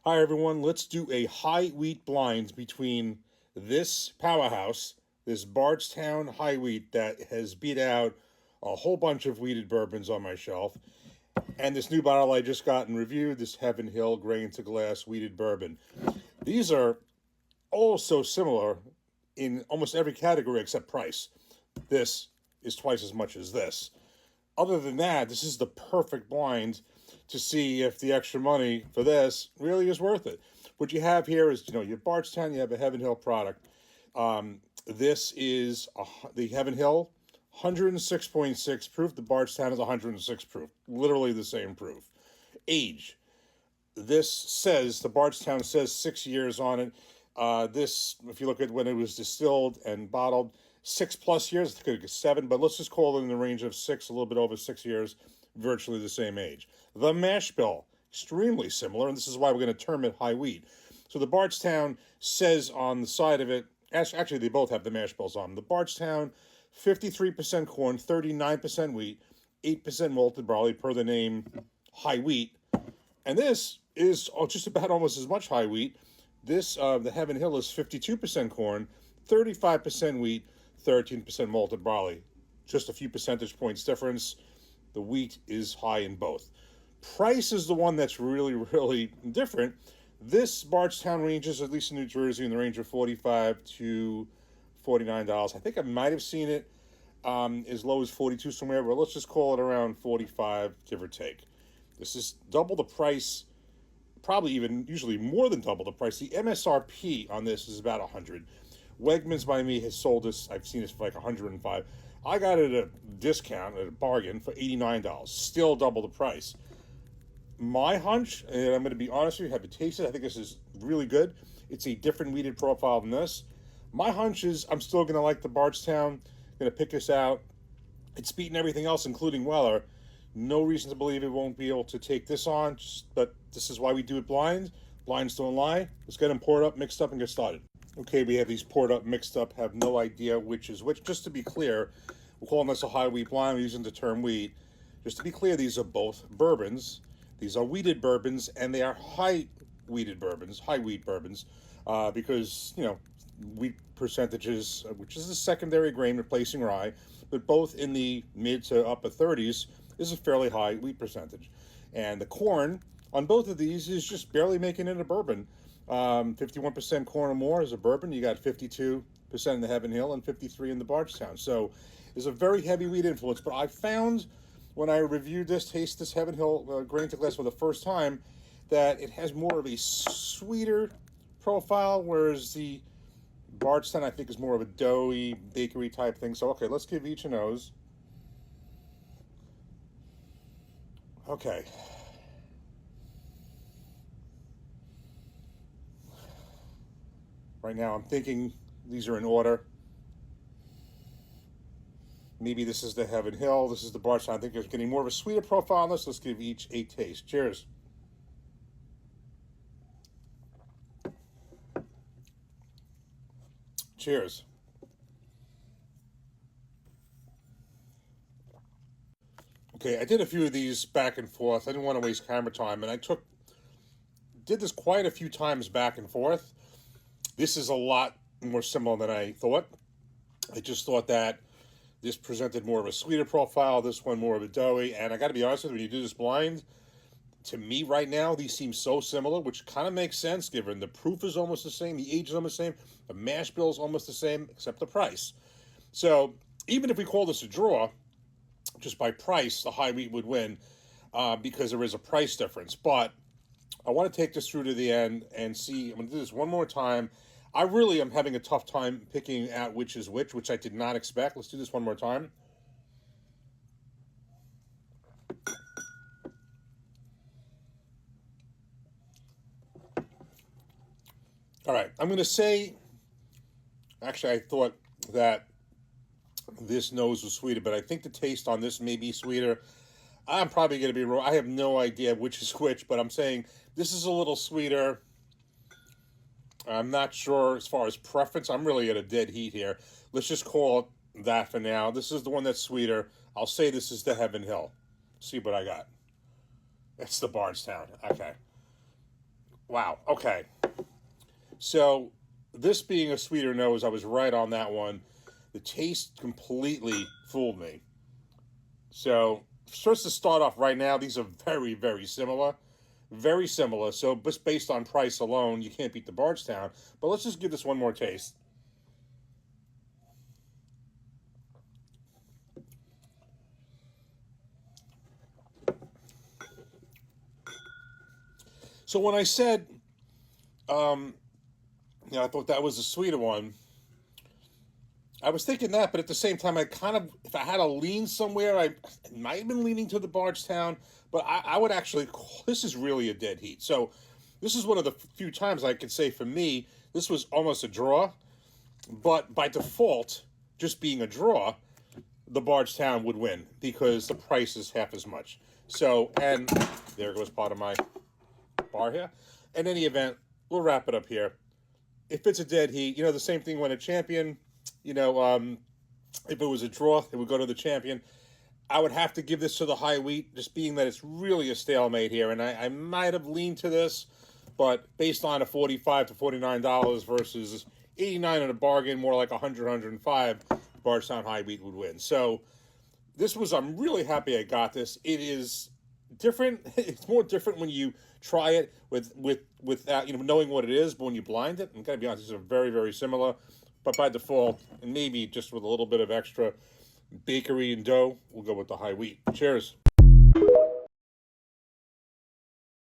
Hi, everyone. Let's do a high wheat blind between this powerhouse, this Bardstown high wheat that has beat out a whole bunch of wheated bourbons on my shelf, and this new bottle I just got and reviewed, this Heaven Hill grain to glass wheated bourbon. These are all so similar in almost every category except price. This is twice as much as this. Other than that, this is the perfect blind to see if the extra money for this really is worth it. What you have here is, you have Bardstown, you have a Heaven Hill product. This is the Heaven Hill, 106.6 proof. The Bardstown is 106 proof, literally the same proof. Age. This says, the Bardstown says 6 years on it. This, if you look at when it was distilled and bottled, 6+ years, it could get 7, but let's just call it in the range of 6, a little bit over 6 years, virtually the same age. The mash bill, extremely similar, and this is why we're going to term it high wheat. So the Bardstown says on the side of it, actually they both have the mash bills on. The Bardstown, 53% corn, 39% wheat, 8% malted barley per the name high wheat. And this is just about almost as much high wheat. This, the Heaven Hill, is 52% corn, 35% wheat, 13% malted barley. Just a few percentage points difference. The wheat is high in both. Price is the one that's really, really different. This Bardstown ranges, at least in New Jersey, in the range of $45 to $49. I think I might have seen it as low as 42 somewhere, but let's just call it around 45, give or take. This is double the price, probably even usually more than double the price. The MSRP on this is about 100. Wegmans by me has sold this. I've seen this for like 105. I got it at a discount, at a bargain, for $89. Still double the price. My hunch, and I'm going to be honest with you, have you tasted it? I think this is really good. It's a different wheated profile than this. My hunch is I'm still going to like the Bardstown. Going to pick this out. It's beaten everything else, including Weller. No reason to believe it won't be able to take this on, but this is why we do it blind. Blinds don't lie. Let's get them poured up, mixed up, and get started. Okay, we have these poured up, mixed up, have no idea which is which. Just to be clear, we're calling this a high wheat blind. We're using the term wheat. Just to be clear, these are both bourbons. These are wheated bourbons, and they are high wheated bourbons, high wheat bourbons, because, wheat percentages, which is a secondary grain replacing rye, but both in the mid to upper 30s is a fairly high wheat percentage. And the corn on both of these is just barely making it a bourbon. 51% corn or more is a bourbon. You got 52% in the Heaven Hill and 53% in the Bardstown. So there's a very heavy wheat influence. But I found when I reviewed this, taste this Heaven Hill grain to glass for the first time, that it has more of a sweeter profile, whereas the Bardstown, I think, is more of a doughy, bakery type thing. So, okay, let's give each a nose. Okay. Right now, I'm thinking these are in order. Maybe this is the Heaven Hill. This is the Bardstown. I think there's getting more of a sweeter profile on this. Let's give each a taste. Cheers. Cheers. Okay, I did a few of these back and forth. I didn't want to waste camera time, and did this quite a few times back and forth. This is a lot more similar than I thought. I just thought that this presented more of a sweeter profile, this one more of a doughy, and I got to be honest with you, when you do this blind, to me right now, these seem so similar, which kind of makes sense given the proof is almost the same, the age is almost the same, the mash bill is almost the same, except the price. So even if we call this a draw, just by price, the high wheat would win because there is a price difference. But I want to take this through to the end and see. I'm going to do this one more time. I really am having a tough time picking out which is which I did not expect. Let's do this one more time. All right, I'm going to say, actually, I thought that this nose was sweeter, but I think the taste on this may be sweeter. I'm probably going to be wrong. I have no idea which is which, but I'm saying this is a little sweeter. I'm not sure as far as preference. I'm really at a dead heat here. Let's just call it that for now. This is the one that's sweeter. I'll say this is the Heaven Hill. See what I got. It's the Bardstown. Okay. Wow. Okay. So this being a sweeter nose, I was right on that one. The taste completely fooled me. So just to start off right now, these are very, very similar. Very similar. So just based on price alone, you can't beat the Bardstown. But let's just give this one more taste. So when I said, I thought that was a sweeter one, I was thinking that, but at the same time, I kind of, if I had to lean somewhere, I might have been leaning to the Bardstown, but I would actually, this is really a dead heat. So this is one of the few times I could say for me, this was almost a draw, but by default, just being a draw, the Bardstown would win because the price is half as much. So, and there goes part of my bar here. In any event, we'll wrap it up here. If it's a dead heat, the same thing when a champion, you know, um, if it was a draw, it would go to the champion. I would have to give this to the high wheat, just being that it's really a stalemate here, and I might have leaned to this, but based on a $45 to $49 versus 89 in a bargain, more like 105, Bardstown High Wheat would win. So this was, I'm really happy I got this. It is different. It's more different when you try it without knowing what it is, but when you blind it, I'm gonna be honest, these are very, very similar. But by default, and maybe just with a little bit of extra bakery and dough, we'll go with the high wheat. Cheers.